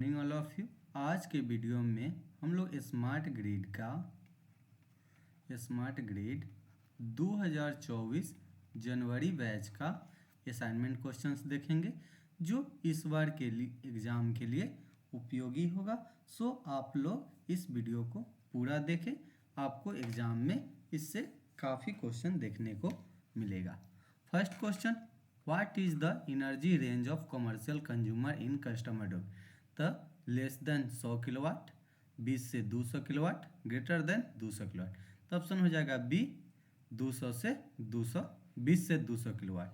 Morning all of you. आज के video में हम लोग स्मार्ट ग्रिड 2024 जनवरी बैच का असाइनमेंट क्वेश्चंस देखेंगे जो इस बार के लिए एग्ज़ाम के लिए उपयोगी होगा। सो आप लोग इस वीडियो को पूरा देखें, आपको एग्ज़ाम में इससे काफ़ी क्वेश्चन देखने को मिलेगा। First question, what is the energy range of commercial consumer in customer domain? तो लेस देन 100 किलोवाट, 20 से 200 किलोवाट, ग्रेटर देन 200 किलोवाट। तो ऑप्शन हो जाएगा बी, 200 से 200, 20 से 200 किलोवाट।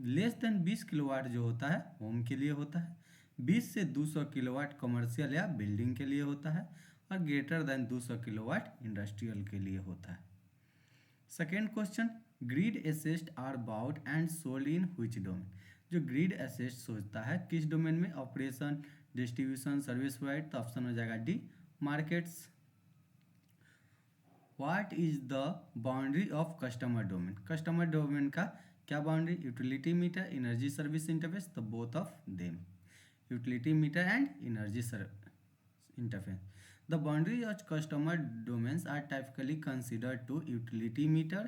लेस देन 20 किलोवाट जो होता है होम के लिए होता है, 20 से 200 किलोवाट कमर्शियल या बिल्डिंग के लिए होता है, और ग्रेटर देन 200 किलोवाट इंडस्ट्रियल के लिए होता है। Second question, grid assets are bought and sold in which domain? जो ग्रिड एसेट्स सोचता है किस डोमेन में? Operation, distribution, service provide. तो ऑप्शन हो जाएगा D, markets. What is the boundary of customer domain? Customer domain का क्या boundary? Utility meter, energy service interface. तो both of them, utility meter and energy interface. The boundary of customer domains are typically considered to utility meter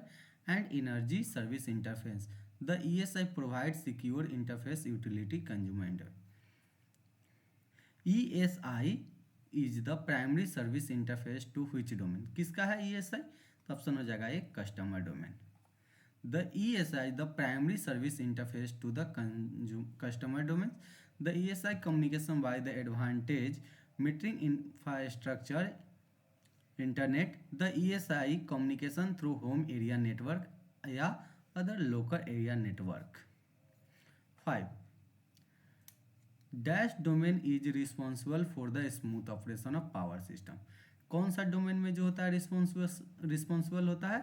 and energy service interface. The ESI provides secure interface utility consumer interface. ESI is the primary service interface to which domain? किसका है ESI? तो option हो जाएगा एक, customer domain. The ESI the primary service interface to the customer domain. The ESI communication by the advantage metering infrastructure internet. The ESI communication through home area network या other local area network. 5. Dash domain is responsible for the smooth operation of power system. कौन सा domain में जो होता है responsible होता है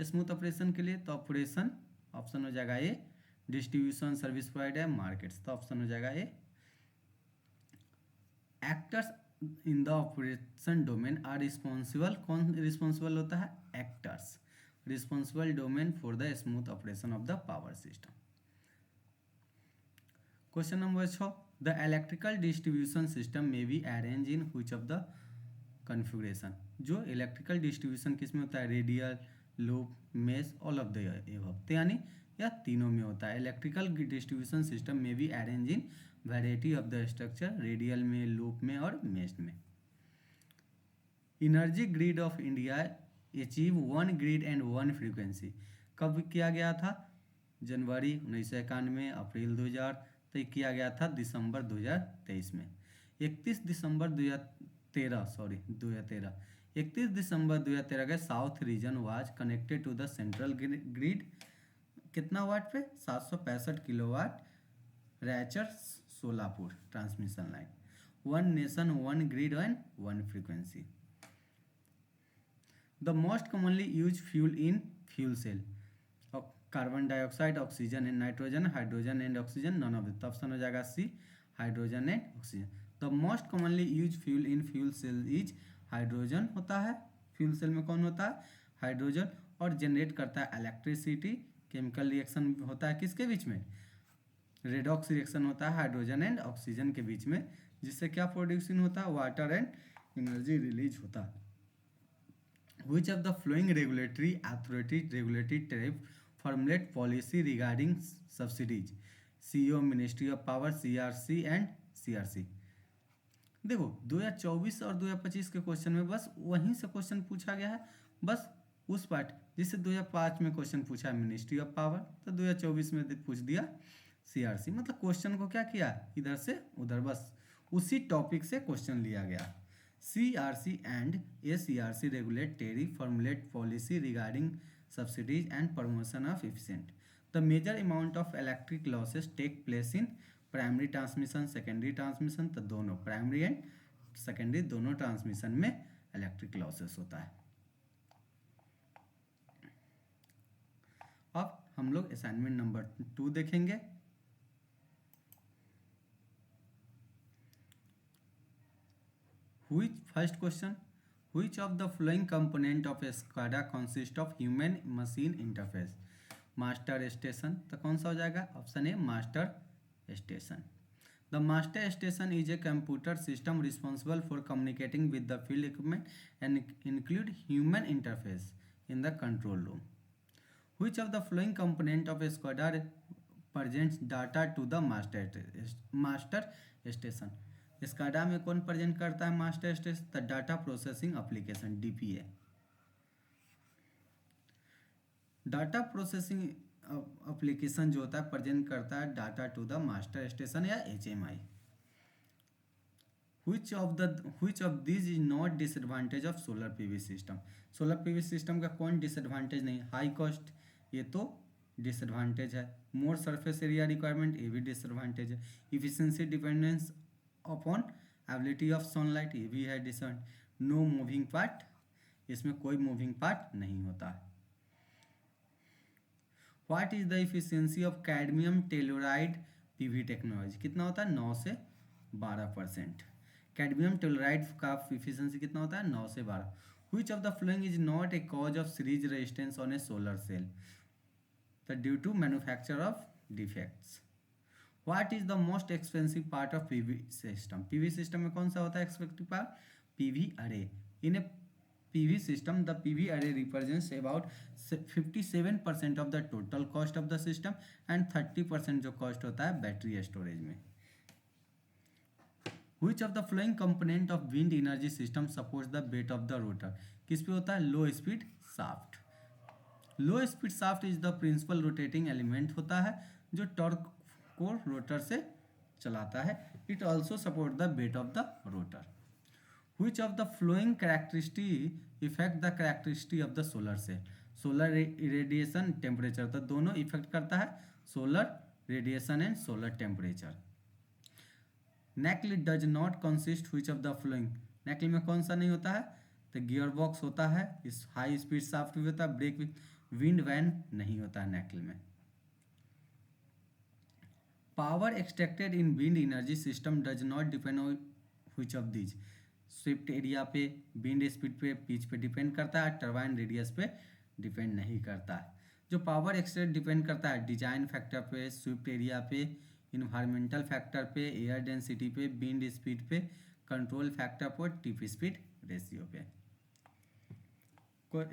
smooth operation के लिए? तो ऑपरेशन, ऑप्शन हो जाएगा A. Distribution, service provider, markets. तो ऑप्शन हो जाएगा A. Actors in the operation domain are responsible, कौन रिस्पॉन्सिबल होता है? Actors, responsible domain for the smooth operation of the power system. Question number 6, the electrical distribution system में be arrange in which of the configuration? जो electrical distribution किस में होता है? Radial, loop, mesh, all of the above. तो यानी यह तीनों में होता है। इलेक्ट्रिकल डिस्ट्रीब्यूशन सिस्टम में भी arrange in variety of the structure, radial में, लूप में और मेश में। Energy grid of India achieve 1 grid and 1 frequency कब किया गया था? जनवरी 1991, अप्रैल 2000, तो किया गया था दिसंबर 2023 में। 31 दिसंबर 2013 के south region was connected to the central grid. कितना वाट पे? 765 kilowatt, Raichur Solapur transmission line. 1 nation 1 grid and 1 frequency. The most commonly use fuel in fuel cell? Carbon dioxide, oxygen and nitrogen, hydrogen and oxygen, none of this. Option हो जाएगा C, hydrogen and oxygen. The most commonly use fuel in fuel cell is hydrogen होता है। Fuel cell में कौन होता है? Hydrogen, और generate करता है इलेक्ट्रिसिटी। केमिकल रिएक्शन होता है किसके बीच में? रेडॉक्स रिएक्शन होता है हाइड्रोजन एंड ऑक्सीजन के बीच में, जिससे क्या प्रोड्यूसिंग होता है? वाटर एंड एनर्जी रिलीज होता है। Which of the following regulatory authorities regulatory tariff formulate policy regarding subsidies? CEO, Ministry of Power, CRC and CRC। देखो 2024 और 2025 के क्वेश्चन में बस वहीं से क्वेश्चन पूछा गया है, बस उस पार्ट जिससे 2005 में क्वेश्चन पूछा है मिनिस्ट्री ऑफ पावर, तो 2024 में पूछ दिया CRC। मतलब क्वेश्चन को क्या किया, इधर से उधर, बस उसी टॉपिक से क्वेश्चन लिया गया। CRC and ACRC regulate tariff, formulate policy regarding subsidies and promotion of efficient. The major amount of electric losses take place in primary transmission, secondary transmission। तो दोनों प्राइमरी एंड सेकेंडरी दोनों transmission में electric losses होता है। अब हम लोग assignment number 2 देखेंगे। First question, which of the following component of a SCADA consist of human machine interface? Master station. तो कौन सा हो जाएगा? Option A, master station. The master station is a computer system responsible for communicating with the field equipment and include human interface in the control room. Which of the following component of a SCADA presents data to the master station? SCADA में कौन present करता है master station? The data processing application DPA. Data processing application जो होता है present करता है data to the master station या HMI. which of these is not disadvantage of solar PV system? Solar PV system का कौन डिसएडवांटेज नहीं? High cost, ये तो डिसएडवांटेज है. मोर सरफेस एरिया रिक्वायरमेंट, ये भी डिसएडवांटेज है. Efficiency dependence upon ability of sunlight, ये भी है डिसएडवांटेज. नो मूविंग पार्ट, इसमें कोई मूविंग पार्ट नहीं होता है. What is the efficiency of cadmium telluride PV technology? कितना होता है? 9 से 12%. कैडमियम टेलोराइड का इफिशियंसी कितना होता है? 9 से 12. Which of the following is not a cause of series resistance on a solar cell? The due to manufacture of defects. What is the most expensive part of PV system? PV system में कौन सा होता है एक्सपेक्टिव part? PV array. In a PV system, the PV array represents about 57% of the total cost of the system and 30% जो cost होता है battery storage में. Which of the following component of wind energy system supports the weight of the rotor? किस पे होता है? Low speed shaft. Low speed shaft is the principal rotating element होता है जो टॉर्क को रोटर से चलाता है. It also support the weight of the rotor. Which of the following characteristic affect the characteristic of the solar cell? Solar radiation, temperature, तो दोनों effect करता है solar radiation and solar temperature. Nickel does not consist which of the following? Nickel में कौन सा नहीं होता है? तो गियर बॉक्स होता है, इस हाई स्पीड शाफ्ट भी होता है, ब्रेक विंड वैन नहीं होता है नेकल में. Power extracted in wind energy system does not depend on which of these? Swift area पे, विंड स्पीड पे, पिच पे डिपेंड करता है, टरबाइन रेडियस पे डिपेंड नहीं करता है. जो पावर एक्सट्रैक्ट डिपेंड करता है डिजाइन फैक्टर पे, स्विफ्ट एरिया पे, इन्वायरमेंटल फैक्टर पे, एयर डेंसिटी पे, विंड स्पीड पे, कंट्रोल फैक्टर पर, टिप स्पीड रेशियो पे.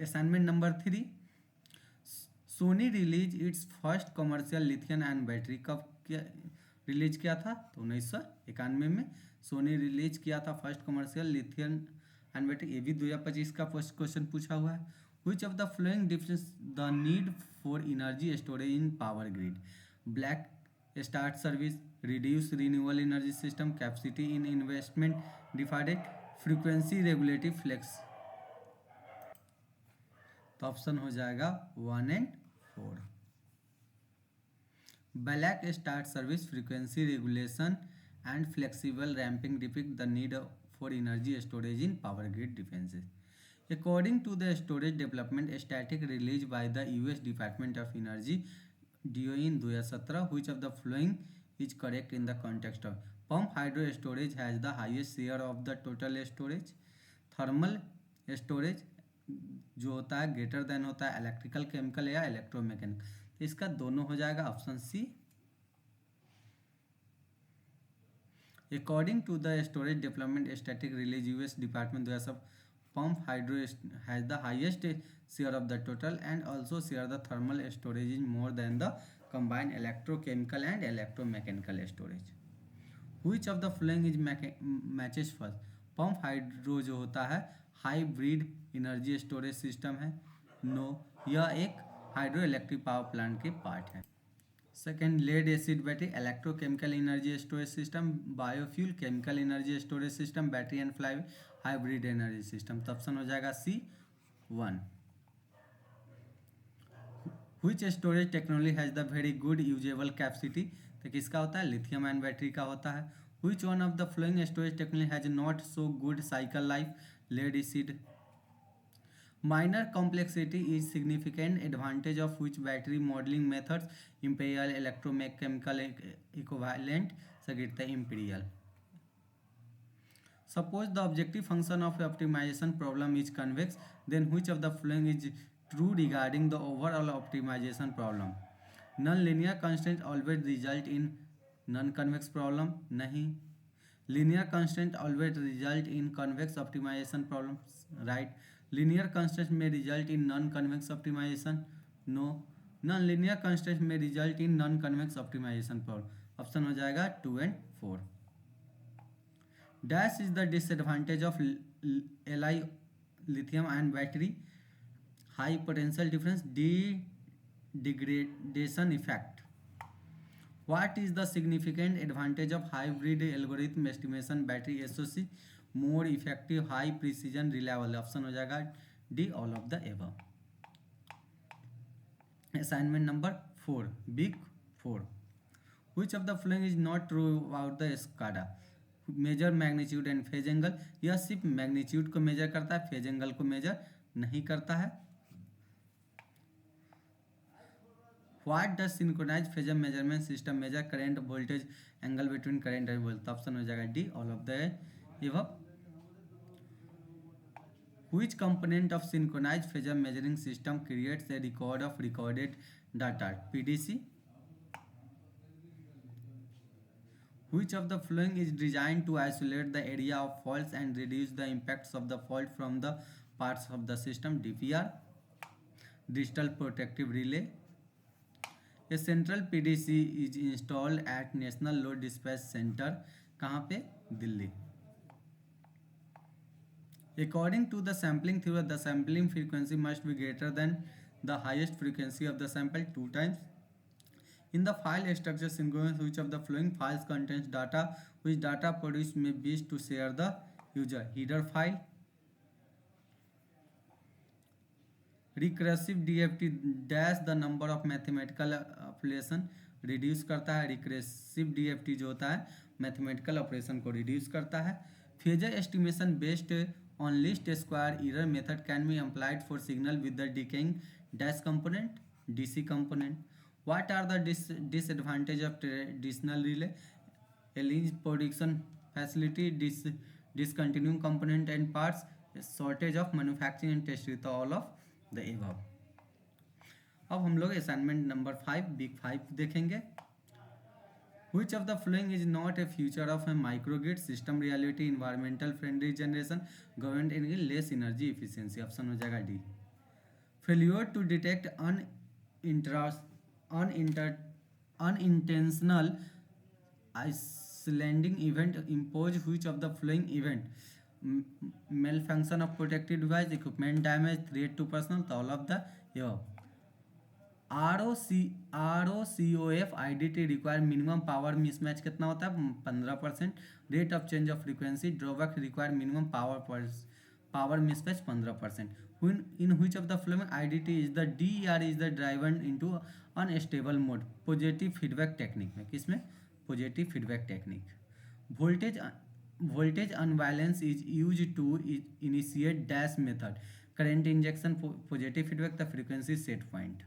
Assignment number 3. Sony release its first commercial lithium ion battery कब रिलीज किया था? तो 1991 में सोनी रिलीज किया था first commercial lithium ion battery. ये भी 2025 का फर्स्ट क्वेश्चन पूछा हुआ है. Which of the following defines the need for energy storage in power grid? Black start service, reduce renewable energy system, capacity in investment divided, frequency regulative flex. तो option हो जाएगा 1 and 4. Black start service, frequency regulation and flexible ramping depict the need for energy storage in power grid defenses. According to the storage development static released by the US Department of Energy DOE in 2017, which of the following is correct in the context of? Pump hydro storage has the highest share of the total storage. Thermal storage जो होता है greater than होता है electrical, chemical या electromechanical. तो इसका दोनों हो जाएगा option C. According to the storage development static release US Department 2017, pump hydro has the highest share of the total and also share the thermal storage is more than the combined electrochemical and electromechanical storage. Which of the following is matches first? Pump hydro जो होता है hybrid energy storage system है. No, यह एक hydro electric power plant के part है. Second, lead acid battery, electrochemical energy storage system, biofuel, chemical energy storage system, battery and fly hybrid energy system. तो option हो जाएगा सी 1. Which storage technology has the very good usable capacity? तो किसका होता है? Lithium ion battery का होता है. Which one of the following storage technology has not so good cycle life? Lead acid. Minor complexity is significant advantage of which battery modeling methods? Imperial electrochemical equivalent से गिरता है imperial. Suppose the objective function of optimization problem is convex, then which of the following is true regarding the overall optimization problem? Non-linear constraints always result in non convex problem नहीं. Linear constraint always result in convex optimization problems, right? Linear constraint may result in non-convex optimization, no. Non-linear constraint may result in non-convex optimization problem. Option हो जाएगा 2 and 4. Dash is the disadvantage of Li lithium ion battery. High potential difference, degradation effect. What is the significant advantage of hybrid algorithm estimation battery SOC? More effective, high precision, reliable. Option हो जाएगा D, all of the above. Assignment number 4, big 4. Which of the following is not true about the SCADA? Measure magnitude and phase angle. यह सिर्फ magnitude को major करता है, phase angle को major नहीं करता है. What does synchronise phasor measurement system measure? Current, voltage, angle between current and voltage. Option हो जाएगा D, all of the above. Which component of synchronized phasor measuring system creates a record of recorded data? PDC. Which of the following is designed to isolate the area of faults and reduce the impacts of the fault from the parts of the system? DPR. Digital protective relay. A central PDC is installed at National Load Dispatch Center. कहाँ पे? Delhi. According to the sampling theory, the sampling frequency must be greater than the highest frequency of the sample 2 times. In the file structure synchronous, which of the following files contains data which data produced may wish to share the user? Header file. Recursive DFT dash the number of mathematical operation reduce करता है. Recursive DFT जो होता है mathematical operation को reduce करता है. Phasor estimation based on least square error method can be applied for signal with the decaying dash component, DC component. What are the disadvantage of traditional relay? A lean production facility, discontinuing component and parts, shortage of manufacturing and test. तो all of the above. अब हम लोग assignment number 5 big 5 देखेंगे. Which of the following is not a feature of a microgrid? System reliability, environmental friendly generation, government energy, less energy efficiency. Option हो जाएगा D. Failure to detect unintentional islanding event impose which of the following event? Malfunction of protective device, equipment damage, threat to personal. All of the above. ROCOF IDT require minimum power mismatch कितना होता है? 15%. Rate of change of frequency drawback require minimum power mismatch 15%. In which of the following IDT is the DER is the driven into unstable mode? Positive feedback technique में. किसमें? Positive feedback technique. Voltage unbalance is use to initiate dash method. Current injection, positive feedback, the frequency set point.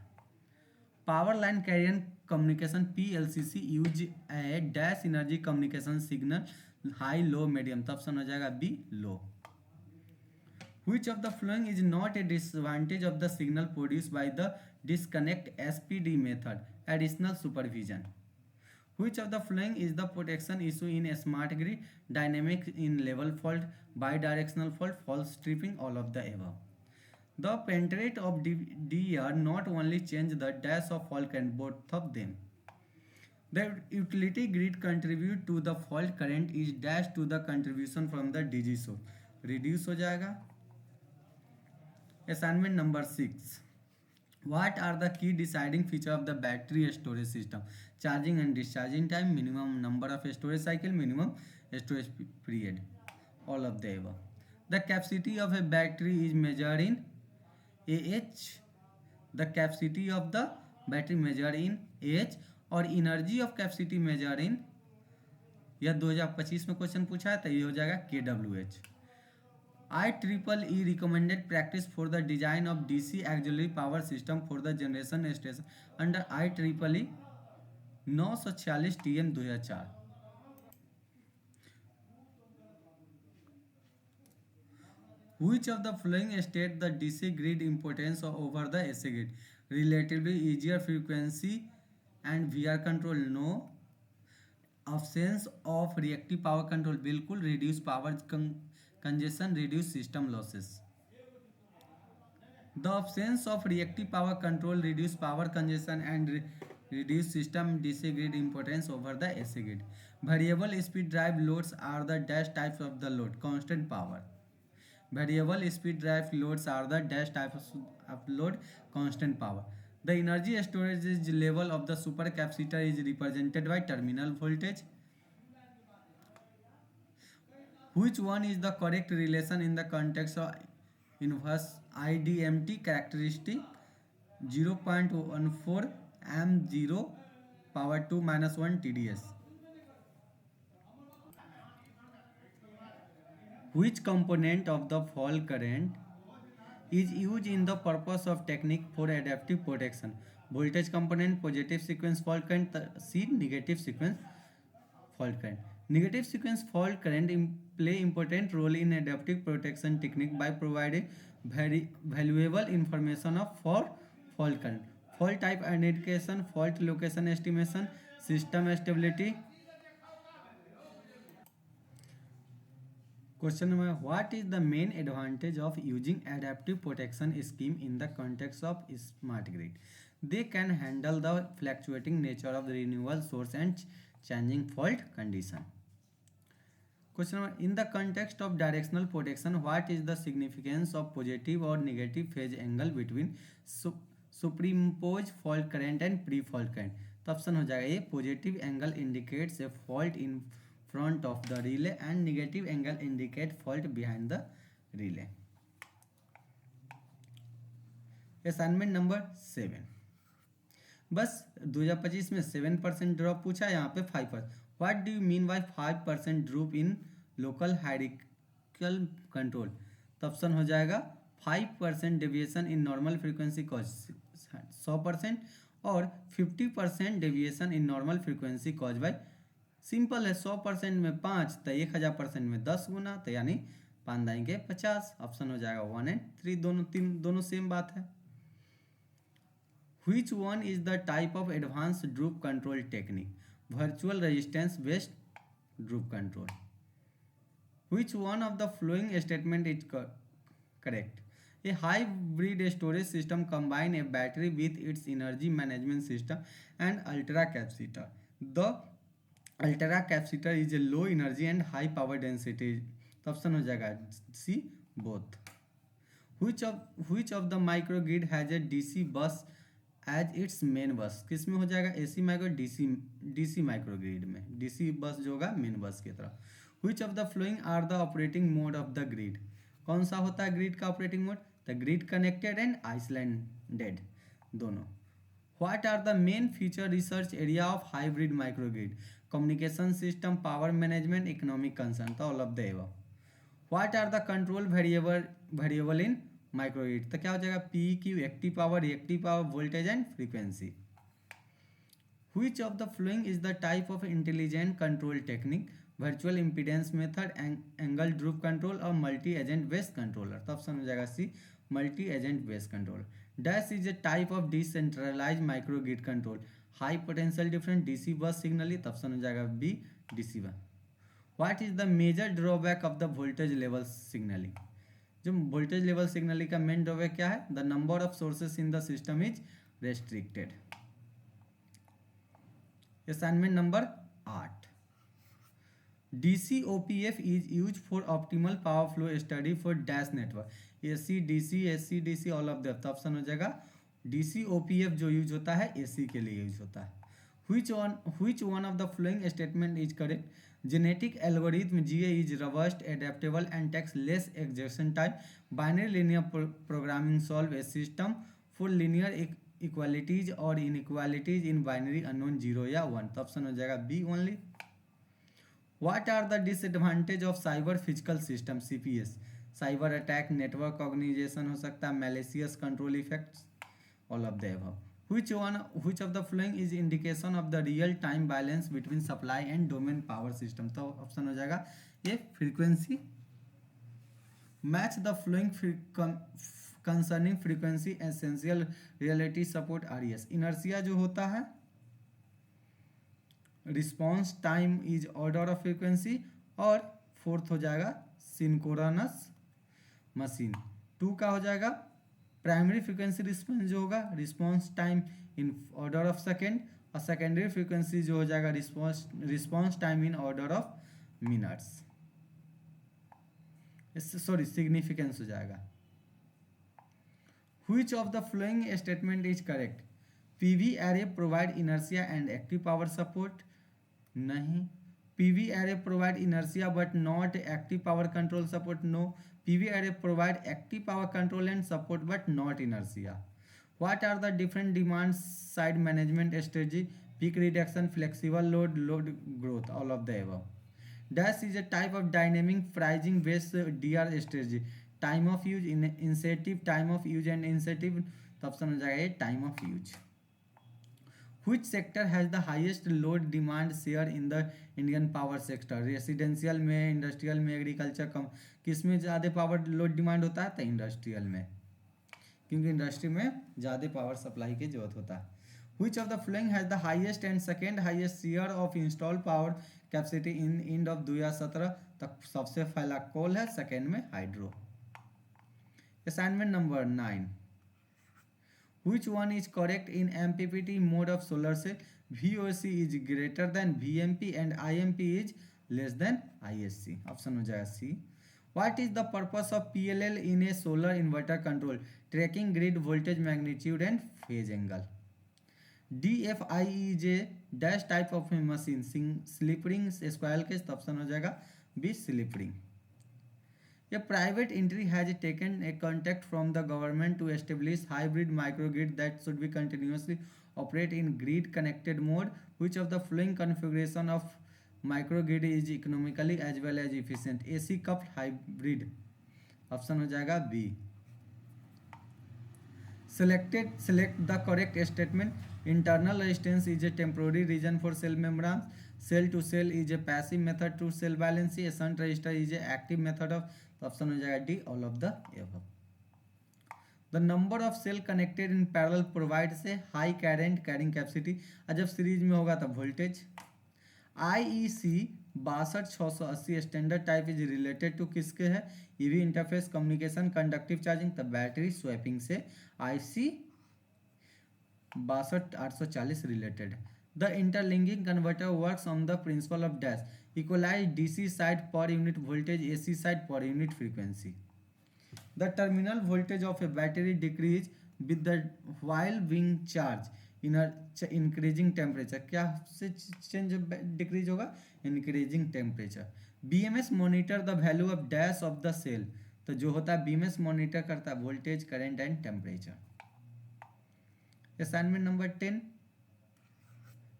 Power line carrier communication PLCC use a dash energy communication signal high, low, medium. तो option हो जाएगा B, low. Which of the following is not a disadvantage of the signal produced by the disconnect SPD method? Additional supervision. Which of the following is the protection issue in a smart grid? Dynamic in level fault, bidirectional fault, false tripping. All of the above. The penetrate of DER not only change the dash of fault current, both of them. The utility grid contribute to the fault current is dash to the contribution from the DG source. Reduce हो जाएगा. Assignment number 6. What are the key deciding feature of the battery storage system? Charging and discharging time, minimum number of storage cycle, minimum storage period. All of the above. The capacity of a battery is measured in AH. The capacity of the battery measured in AH और energy of capacity measured in, यह 2025 में question पूछा है तो ये हो जाएगा KWH. IEEE recommended practice for the design of DC auxiliary power system for the generation station under IEEE 946 TM 2004. Which of the following state the DC grid importance over the AC grid? Relatively easier frequency and VR control? No. absence of reactive power control, बिल्कुल reduce power congestion, reduce system losses. The absence of reactive power control reduce power congestion and reduce system DC grid importance over the AC grid. Variable speed drive loads are the dash types of the load. Constant power. Variable speed drive loads are the dash types of load. Constant power. The energy storage level of the supercapacitor is represented by terminal voltage. Which one is the correct relation in the context of inverse IDMT characteristic? 0.14 m0 power 2 minus 1 TDS. Which component of the fault current is used in the purpose of technique for adaptive protection? Voltage component, positive sequence fault current, C negative sequence fault current. Negative sequence fault current play important role in adaptive protection technique by providing very valuable information of for fault current, fault type identification, fault location estimation, system stability. Question number: what is the main advantage of using adaptive protection scheme in the context of smart grid? They can handle the fluctuating nature of the renewable source and changing fault condition. Question number: in the context of directional protection, what is the significance of positive or negative phase angle between superimposed fault current and pre-fault current? तो option हो जाएगा ये positive angle indicates a fault in front of the relay and negative angle indicate fault behind the relay. Assignment number 7. बस 2025 में 7% drop पूछा, यहाँ पे 5%. What do you mean by 5% drop in local hierarchical control? तो option हो जाएगा 5% deviation in normal frequency cause 100% और 50% deviation in normal frequency cause by. Simple है, 100% में 5 तो 1000% में 10 गुना, तो यानी 5 दाएंगे 50. ऑप्शन हो जाएगा 1 एंड 3, दोनों सेम बात है. Which one is the type of advanced droop control technique? Virtual resistance based droop control. Which one of the following statement is correct? A hybrid storage system combine a battery with its energy management system and ultra capacitor. The ultra capacitor is a low energy and high power density. तो option हो जाएगा C both. Which of the microgrid has a DC bus as its main bus? किस में हो जाएगा? AC micro DC microgrid में DC bus जो होगा मेन बस की तरह. Which of the flowing are the operating mode of the grid? कौन सा होता है ग्रिड का operating mode? The grid connected and islanded, दोनों. What are the main future research area of hybrid microgrid? Communication system, power management, economic concern. तो all of the above. What are the control variable in microgrid? तो क्या हो जाएगा? P Q, active power, reactive power, voltage and frequency. Which of the flowing is the type of intelligent control technique? Virtual impedance method, angle droop control और multi agent based controller. तो option हो जाएगा C multi agent based control. Dash is a type of decentralize microgrid control, high potential difference DC bus signal. तो option हो जाएगा B DC one. What is the major drawback of the voltage level signalling? जो voltage level signalling का main drawback क्या है? The number of sources in the system is restricted. Assignment number 8. DCOPF is used for optimal power flow study for dash network. AC DC AC DC all of the. Option हो जाएगा DCOPF जो use होता है AC के लिए use होता है. Which one of the following statement is correct? Genetic algorithm GA is robust, adaptable and takes less exertion time. Binary linear programming solve a system for linear equalities or inequalities in binary unknown 0 या 1. तो option हो जाएगा B only. What are the disadvantage of cyber physical system CPS? Cyber attack, network organisation हो सकता है, malicious control effects, all of the above. Which of the following is indication of the real time balance between supply and domain power system? तो option हो जाएगा ये frequency. Match the flowing concerning frequency essential reality support RES. Inertia जो होता है response time is order of frequency, और fourth हो जाएगा सिंक्रोनस मशीन। टू का हो जाएगा प्राइमरी फ्रीक्वेंसी रिस्पॉन्स जो होगा response time in order of second, और सेकेंडरी फ्रीक्वेंसी जो हो जाएगा response time in order of minutes, sorry significance हो जाएगा। Which of the following statement is correct? PV array provide inertia and active power support? नहीं। PV array provide inertia but not active power control support? No। PV array provide active power control and support but not inertia. What are the different demand side management strategy? Peak reduction, flexible load, load growth, all of the above. Dash is a type of dynamic pricing based DR strategy. Time of use, incentive, time of use and incentive, तो option हो जाएगा ये time of use. Which sector has the highest load demand share in the Indian power sector? Residential में, industrial में, agriculture कम, किस में ज़्यादा power load demand होता है? तो इंडस्ट्रियल में, क्योंकि इंडस्ट्री में ज़्यादा पावर सप्लाई की जरूरत होता है। Which of the following has the highest and second highest share of installed power capacity in end of 2017 तक? सबसे पहला कोल है, सेकेंड में hydro. Assignment number 9, which one is correct in MPPT mode of solar cell? VOC is greater than VMP and IMP is less than ISC, option हो जाएगा सी। What is the purpose of PLL in a solar inverter control? Tracking grid voltage, magnitude and phase angle. DFI is a dash type of machine, slip ring, squirrel cage, तो option हो जाएगा B slip ring. A private entity has taken a contract from the government to establish hybrid microgrid that should be continuously operate in grid connected mode. Which of the following configuration of microgrid is economically as well as efficient? AC coupled hybrid, option हो जाएगा B. Select the correct statement. Internal resistance is a temporary region for cell membranes. Cell to cell is a passive method to cell balancing. A shunt resistor is a active method of, तो option हो जाएगा D, all of the above. The number of cell connected in parallel provide से high current carrying capacity, और जब series में होगा तब voltage. IEC 62680 standard type is related to किसके है? EV interface, communication, conductive charging, तब बैटरी स्वैपिंग से IC 62840 related. The interlinking converter works on the principle of dash, equalise DC side per unit voltage, AC side per unit frequency. The terminal voltage of a battery decrease with the while being charge in increasing temperature, क्या से change decrease होगा? Increasing temperature. BMS monitor the value of dash of the cell, तो जो होता है BMS monitor करता है voltage, current and temperature. Assignment number 10,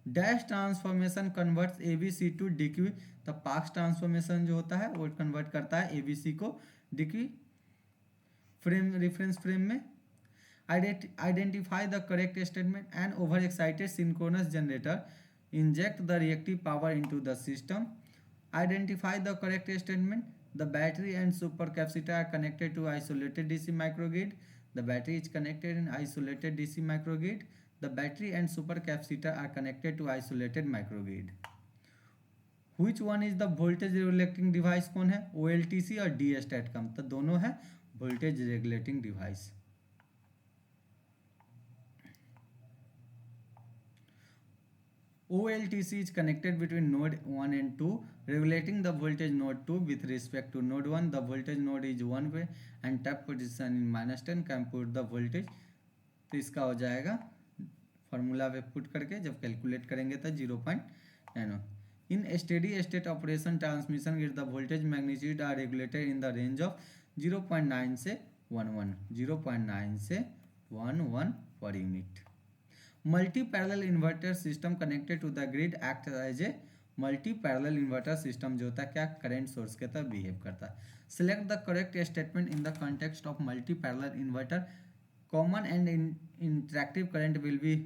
dash transformation converts ABC to DQ, तो पाक्स ट्रांसफॉर्मेशन जो होता है वो कन्वर्ट करता है ABC को DQ फ्रेम, रेफरेंस फ्रेम में। Identify the correct statement, an over excited synchronous generator inject the reactive power into the system. Identify the correct statement, the battery and super capacitor are connected to isolated DC microgrid. The battery is connected in isolated DC microgrid. The battery and supercapacitor are connected to isolated microgrid. Which one is the voltage regulating device? कौन है? OLTC और D-STATCOM, तो दोनों है voltage regulating device. OLTC is connected between node 1 and 2, regulating the voltage node 2 with respect to node 1. The voltage node is 1 way and tap position in -10 can put the voltage, तो इसका हो जाएगा formula पे put करके जब calculate करेंगे तो 0.9। In steady state operation transmission grid the voltage magnitude are regulated in the range of 0.9 से 11, 0.9 से 11 per unit. Multi parallel inverter system connected to the grid act as a multi parallel inverter system जो होता है क्या? Current source के तरह behave करता है। Select the correct statement in the context of multi parallel inverter, common and interactive current will be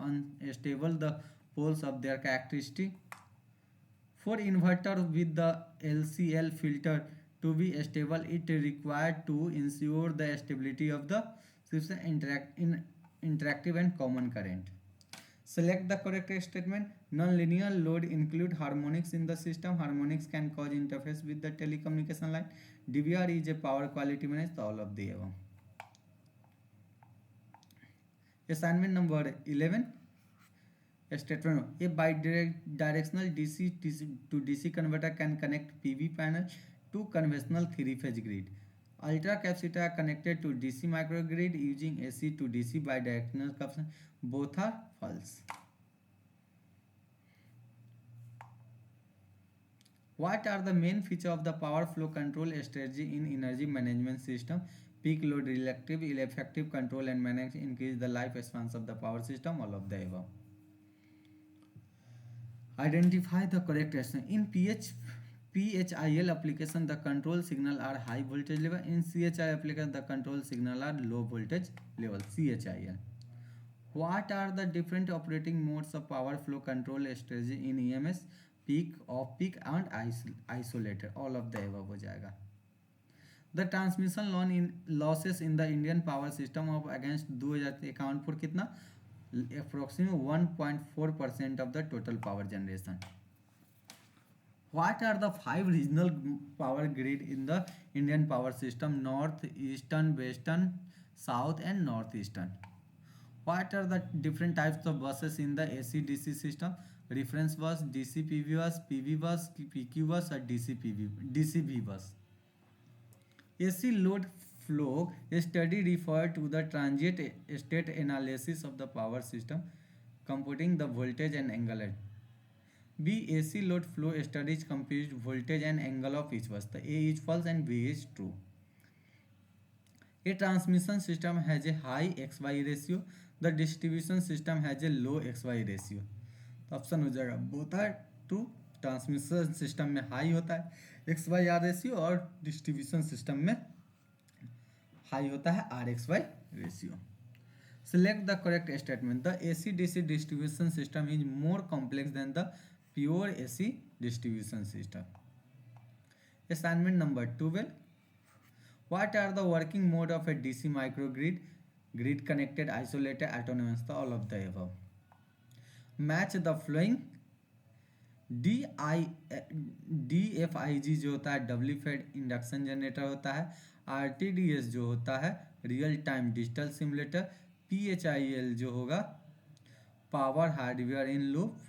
unstable the poles of their characteristic. For inverter with the LCL filter to be stable, it required to ensure the stability of the system interactive and common current. Select the correct statement. Non-linear load include harmonics in the system. Harmonics can cause interference with the telecommunication line. DVR is a power quality management. All of the above. Assignment number 11. Statement. A bidirectional DC to DC converter can connect PV panel to conventional three-phase grid. Ultra capacitor are connected to DC microgrid using AC to DC bidirectional conversion. Both are false. What are the main features of the power flow control strategy in energy management system? Peak load reactive, effective control and manage increase the lifespan of the power system. All of the above. Identify the correct action. In PHIL application, the control signal are high voltage level. In CHI application, the control signal are low voltage level. CHIL. What are the different operating modes of power flow control strategy in EMS? Peak, off peak and isolated. All of the above हो जाएगा. The transmission losses in the Indian power system of against 2000 account for कितना? Approximately 1.4% of the total power generation. What are the 5 regional power grid in the Indian power system? North, Eastern, Western, South and Northeastern. What are the different types of buses in the AC-DC system? Reference bus, DC PV bus, PV bus, PQ bus or DCV bus. AC load flow study refer to the transient state analysis of the power system, computing the voltage and angle. B. AC load flow studies compute voltage and angle of each bus. The A is false and B is true. A transmission system has a high XY ratio. The distribution system has a low XY ratio. तो option हो जाएगा both are true. Transmission system में high होता है XY R ratio और distribution system में high होता है RXY ratio. Select the correct statement. The AC-DC distribution system is more complex than the pure AC distribution system. Assignment number 12. What are the working mode of a DC microgrid? Grid connected, isolated, autonomous. So all of the above. Match the following. DFIG जो होता है डबली fade induction generator होता है. RTDS जो होता है real time digital simulator. PHIL जो होगा पावर हार्डवेयर इन लूप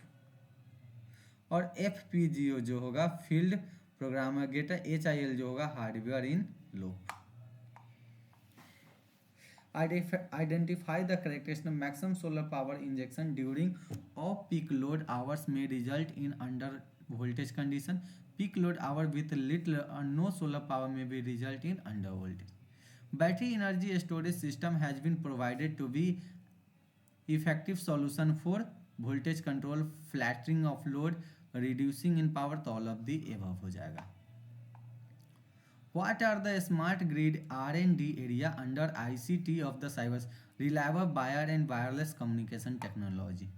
और FPGA जो होगा फील्ड प्रोग्रामर गेटर. HIL जो होगा hardware in loop. Identify the correct station. Maximum solar power injection during off-peak load hours may result in under voltage condition. Peak load hour with little or no solar power may be result in under voltage. Battery energy storage system has been provided to be effective solution for voltage control, flattering of load, reducing in power. तो all of the above हो जाएगा. What are the smart grid R&D area under ICT of the cyber reliable wire and wireless communication technology?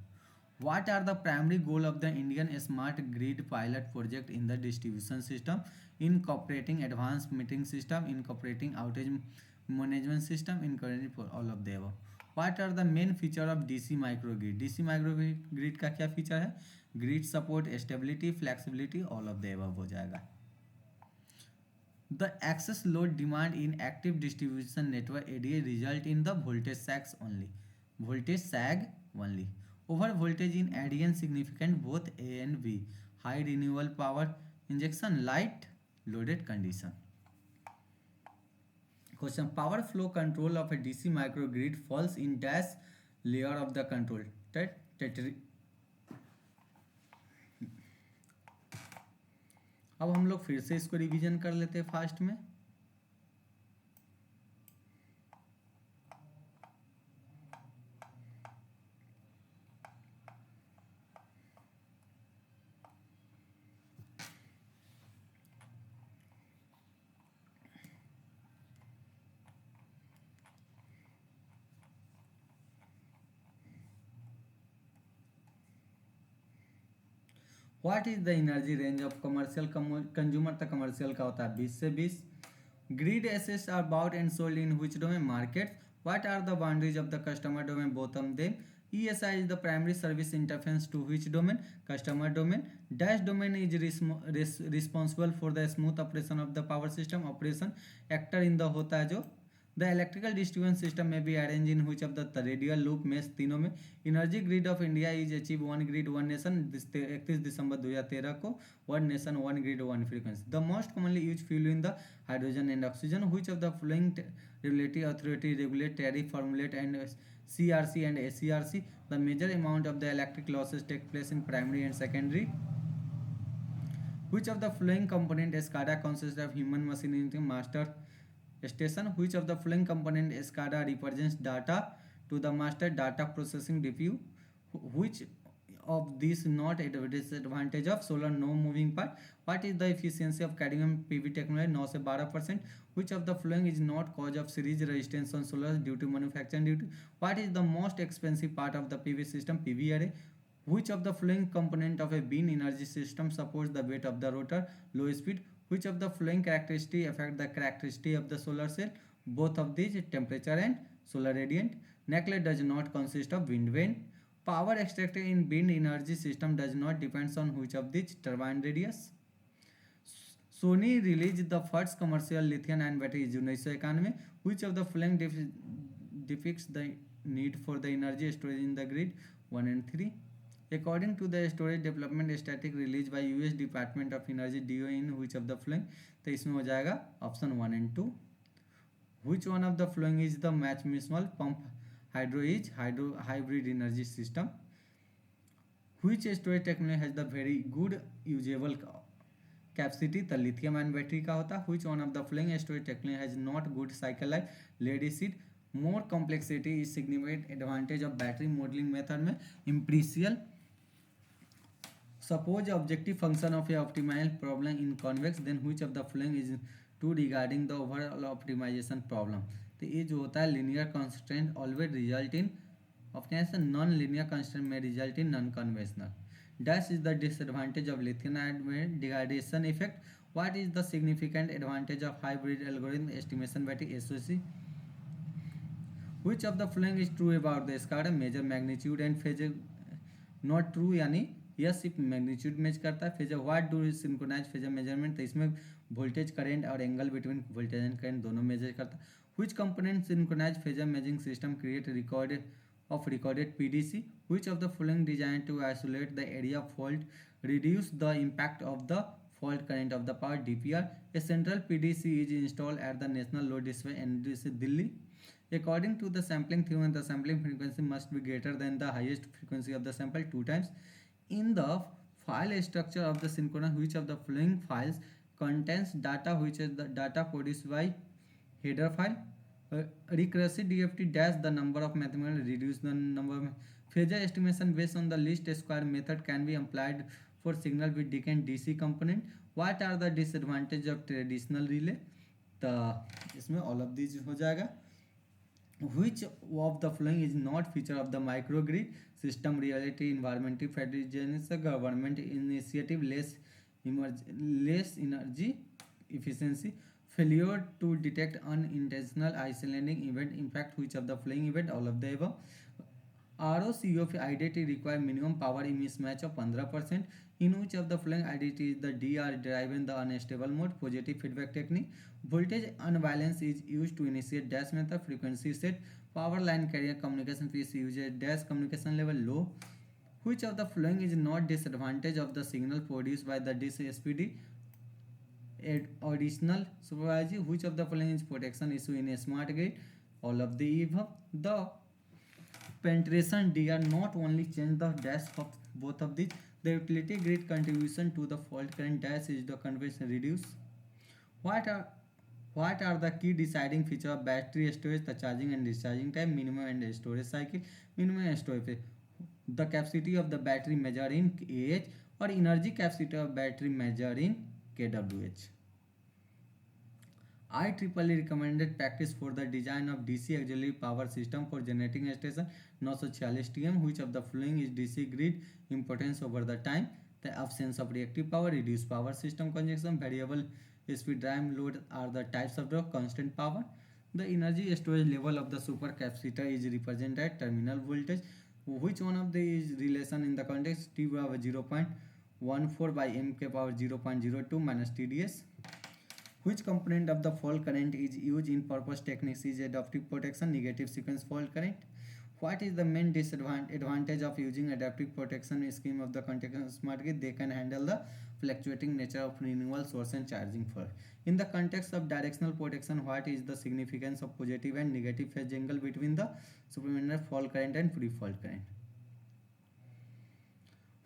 What are the primary goal of the Indian smart grid pilot project in the distribution system? Incorporating advanced metering system, incorporating outage management system, incorporating for all of the above. What are the main feature of DC microgrid? DC microgrid का क्या feature है? Grid support, stability, flexibility, all of the above हो जाएगा. The excess load demand in active distribution network ADA result in the voltage sags only. Voltage sag only. Over voltage in ADN significant both A and B. High renewable power injection, light loaded condition. Question. Power flow control of a DC microgrid falls in dash layer of the control. अब हम लोग फिर से इसको revision कर लेते हैं fast में. What is the energy range of commercial consumer तक कमर्शियल का होता है 20 से 20. Grid assets are bought and sold in which domain market. What are the boundaries of the customer domain both of them. ESI is the primary service interface to which domain? Customer domain. Dash domain is responsible for the smooth operation of the power system. Operation actor in the होता है जो the electrical distribution system may be arranged in which of the radial loop mesh तीनों में. Energy grid of India is achieve one grid one nation 31 दिसंबर 2013 को. One nation one grid one frequency. The most commonly used fuel in the hydrogen and oxygen. Which of the following regulatory authority regulate tariff formulate and CRC and ACRC? The major amount of the electric losses take place in primary and secondary. Which of the following component SCADA consists of human machine master station? Which of the following component SCADA represents data to the master data processing DPU? Which of these not a disadvantage of solar no moving part? What is the efficiency of cadmium PV technology? 9 से 12%. Which of the following is not cause of series resistance on solar due to manufacturing duty? What is the most expensive part of the PV system? PV array. Which of the following component of a beam energy system supports the weight of the rotor? Low speed. Which of the following characteristics affect the characteristic of the solar cell? Both of these, temperature and solar radiant. Necklet does not consist of wind vane. Power extracted in wind energy system does not depend on which of these turbine radius. Sony released the first commercial lithium-ion battery in 1991. Which of the following depicts the need for the energy storage in the grid? 1 and 3. According to the storage development static released by US Department of Energy DO in which of the following? तो इसमें हो जाएगा option 1 and 2. Which one of the following is the match mismal pump hydro is hybrid energy system? Which storage technology has the very good usable capacity? The lithium ion battery का होता. Which one of the following storage technology has not good cycle life? Lead acid. More complexity is significant advantage of battery modeling method में empirical. Suppose objective function of a optimal problem in convex, then which of the following is true regarding the overall optimization problem? तो ये जो होता है linear constraint always result in optimization. Non-linear constraint may result in non-conventional. Dash is the disadvantage of lithium ion degradation effect. What is the significant advantage of hybrid algorithm estimation battery SOC? Which of the following is true about the SCADA? Measure magnitude and phase. Not true यानी यह सिर्फ magnitude measure करता है. Phasor what do synchronise phasor measurement? तो इसमें voltage current और angle between voltage and current दोनों measure करता है. Which component synchronise phasor measuring system create recorded PDC? Which of the following designed to isolate the area of fault, reduce the impact of the fault current of the power? DPR. A central PDC is installed at the National Load Display NDC Delhi. According to the sampling theorem, the sampling frequency must be greater than the highest frequency of the sample 2 times. In the file structure of the synchronous, which of the following files contains data which is the data produced by header file? Recursive DFT dash the number of mathematical reduce the number of phasor estimation based on the least square method can be applied for signal with decay and DC component. What are the disadvantage of traditional relay? तो इसमें all of these हो जाएगा. Which of the following is not feature of the microgrid system? Reality, environmental friendliness, government initiative, less energy efficiency, failure to detect unintentional isolating event. In fact, which of the following event? All of the above. ROCOF identity require minimum power mismatch of 15%. In which of the following identity is the DR driven the unstable mode? Positive feedback technique. Voltage unbalance is used to initiate dash method. Frequency set. Power line carrier communication piece uses dash communication level low. Which of the following is not disadvantage of the signal produced by the disk SPD? Additional supervisory. Which of the following is protection issue in a smart grid? All of the above. The penetration DR not only change the dash of both of these, the utility grid contribution to the fault current dash is the conversion reduce. What are the key deciding feature of battery storage? The charging and discharging time, minimum and storage cycle, minimum and storage. The capacity of the battery measured in Ah or energy capacity of battery measured in kWh. IEEE recommended practice for the design of DC auxiliary power system for generating station 946 TM. Which of the following is DC grid importance over the time? The absence of reactive power, reduced power system congestion, variable speed drive load are the types of the constant power. The energy storage level of the supercapacitor is represented at terminal voltage. Which one of these relation in the context T power 0.14 by mk power 0.02 minus TDS? Which component of the fault current is used in purpose techniques is adaptive protection, negative sequence fault current? What is the main disadvantage of using adaptive protection scheme of the context smart grid? They can handle the fluctuating nature of renewable source and charging for. In the context of directional protection, what is the significance of positive and negative phase angle between the supplementary fault current and free fault current?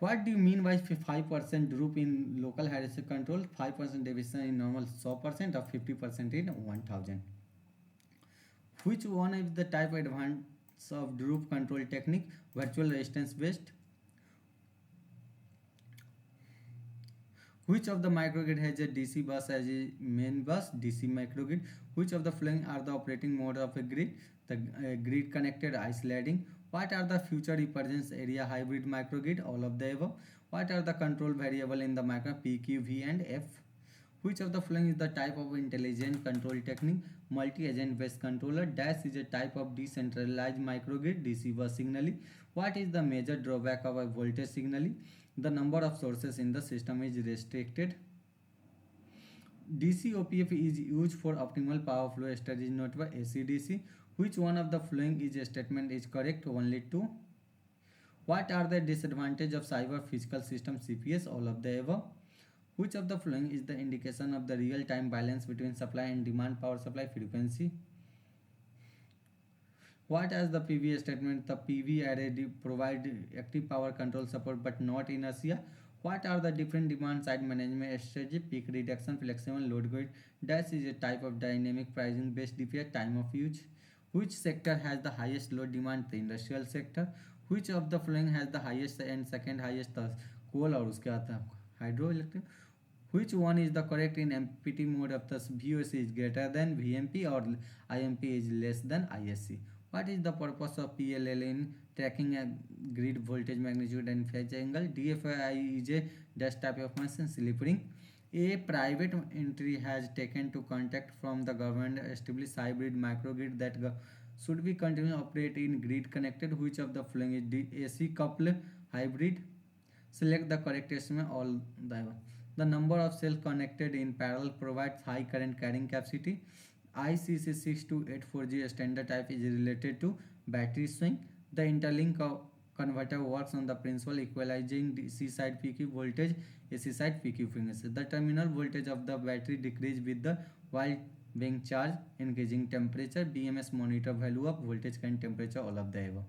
What do you mean by 5% drop in local harassment control, 5% deviation in normal 100% or 50% in 1000? Which one is the type advance of drop control technique? Virtual resistance based. Which of the microgrid has a DC bus as a main bus? DC microgrid. Which of the following are the operating mode of a grid? The grid connected isolating. What are the future represents area hybrid microgrid? All of the above. What are the control variable in the micro P, Q, V and F? Which of the following is the type of intelligent control technique? Multi-agent based controller. Dash is a type of decentralized microgrid. DC bus signaling. What is the major drawback of a voltage signaling? The number of sources in the system is restricted. DC OPF is used for optimal power flow strategy, not by AC/DC. Which one of the following is a statement is correct? Only two. What are the disadvantages of cyber physical system CPS? All of the above. Which of the following is the indication of the real-time balance between supply and demand power supply frequency? What as the PV statement? The PV array provide active power control support but not inertia. What are the different demand side management strategy? Peak reduction, flexible load grid. Dash is a type of dynamic pricing based DPI time of use. Which sector has the highest load demand? The industrial sector. Which of the following has the highest and second highest coal और उसके आता है hydroelectric? Which one is the correct in MPT mode of the VOC is greater than VMP or IMP is less than ISC? What is the purpose of PLL in tracking a grid voltage magnitude and phase angle? DFI is a dash type of machine slippery. A private entity has taken to contact from the government established hybrid microgrid that should be continue operate in grid connected. Which of the following is AC coupled hybrid? Select the correct estimate all the number of cells connected in parallel provides high current carrying capacity. ICC 62840 standard type is related to battery swing. The interlink converter works on the principle equalizing DC side PQ voltage, AC side PQ frequency. The terminal voltage of the battery decreases with the while being charged, increasing temperature. BMS monitor value of voltage and temperature, all of the above.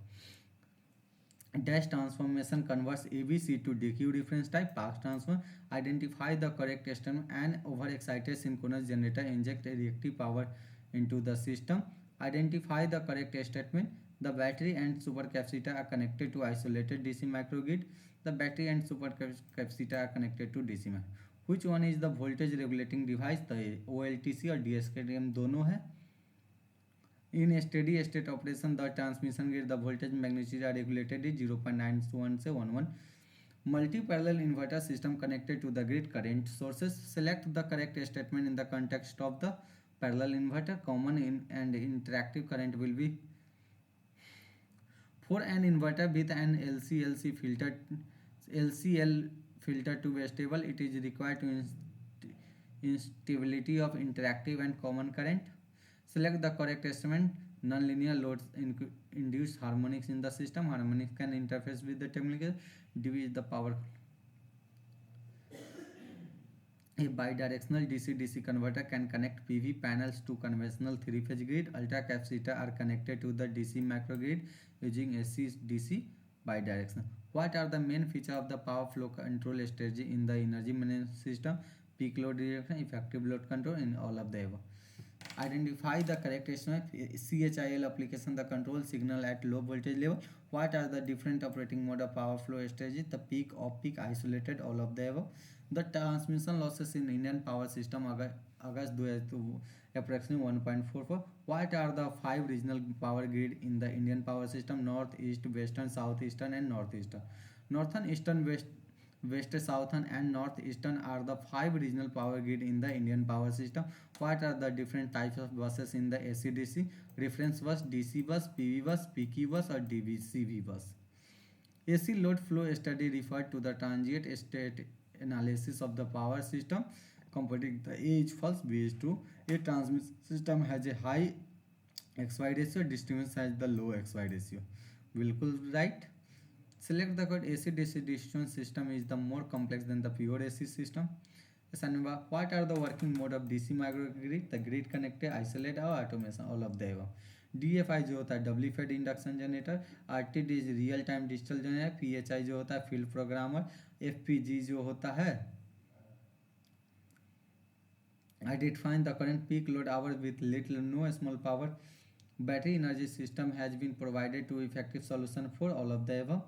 Dash transformation converts ABC to DQ reference type. Park transform identify the correct estimate. An overexcited synchronous generator inject reactive power into the system. Identify the correct statement. The battery and supercapacitor are connected to isolated DC microgrid. The battery and supercapacitor are connected to DC microgrid. Which one is the voltage regulating device? The OLTC और DSKM दोनों है. In a steady state operation, the transmission grid, the voltage magnitude are regulated is 0.91 से 11. Multi-parallel inverter system connected to the grid current sources. Select the correct statement in the context of the parallel inverter. Common and interactive current will be for an inverter with an LCL filter to be stable. It is required to instability of interactive and common current. Select the correct estimate. Nonlinear loads induce harmonics in the system. Harmonics can interface with the terminal. DV is the power. A bidirectional DC-DC converter can connect PV panels to conventional three-phase grid. Ultra capacitor are connected to the DC microgrid using AC-DC bidirectional. What are the main features of the power flow control strategy in the energy management system? Peak load reduction, effective load control, and all of the above. Identify the correct estimate. CHIL application, the control signal at low voltage level. What are the different operating mode of power flow strategy? The peak, off-peak, isolated, all of the above. The transmission losses in Indian power system August 2002 approximately 1.44. What are the 5 regional power grid in the Indian power system? North, East, Western, Southeastern and Northeastern. Northern, Eastern, West, Southern and Northeastern are the 5 regional power grid in the Indian power system. What are the different types of buses in the AC/DC? Reference bus, DC bus, PV bus, PQ bus or DVCV bus. AC load flow study referred to the transient state analysis of the power system comparing the age falls based to a transmission system has a high XY ratio, distribution has the low XY ratio. बिल्कुल right. Select the code AC DC distribution system is the more complex than the pure AC system. Sanva, what are the working mode of DC microgrid? The grid connected, isolate और automation, all of the above. DFI जो होता है doubly fed induction generator, RTD real time digital generator, PHI जो होता है field programmer, FPG जो होता है identifying the current peak load hours with little or no small power. Battery energy system has been provided to effective solution for all of the above.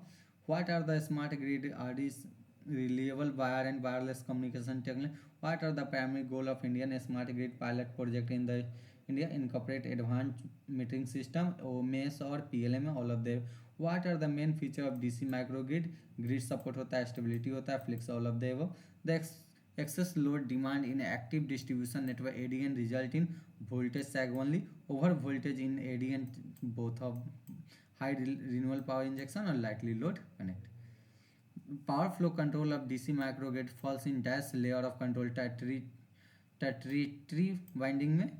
What are the smart grid RDs, reliable wire and wireless communication technology? What are the primary goal of Indian smart grid pilot project in the India? Incorporate advanced metering system, OMS or PLM, all of them. What are the main feature of DC microgrid? Grid support होता है, stability होता है, flex, all of the above. The excess load demand in active distribution network ADN result in voltage sag only. Over voltage in ADN both of high renewable power injection or lightly load connect. Power flow control of DC microgrid falls in dash layer of control tertiary winding में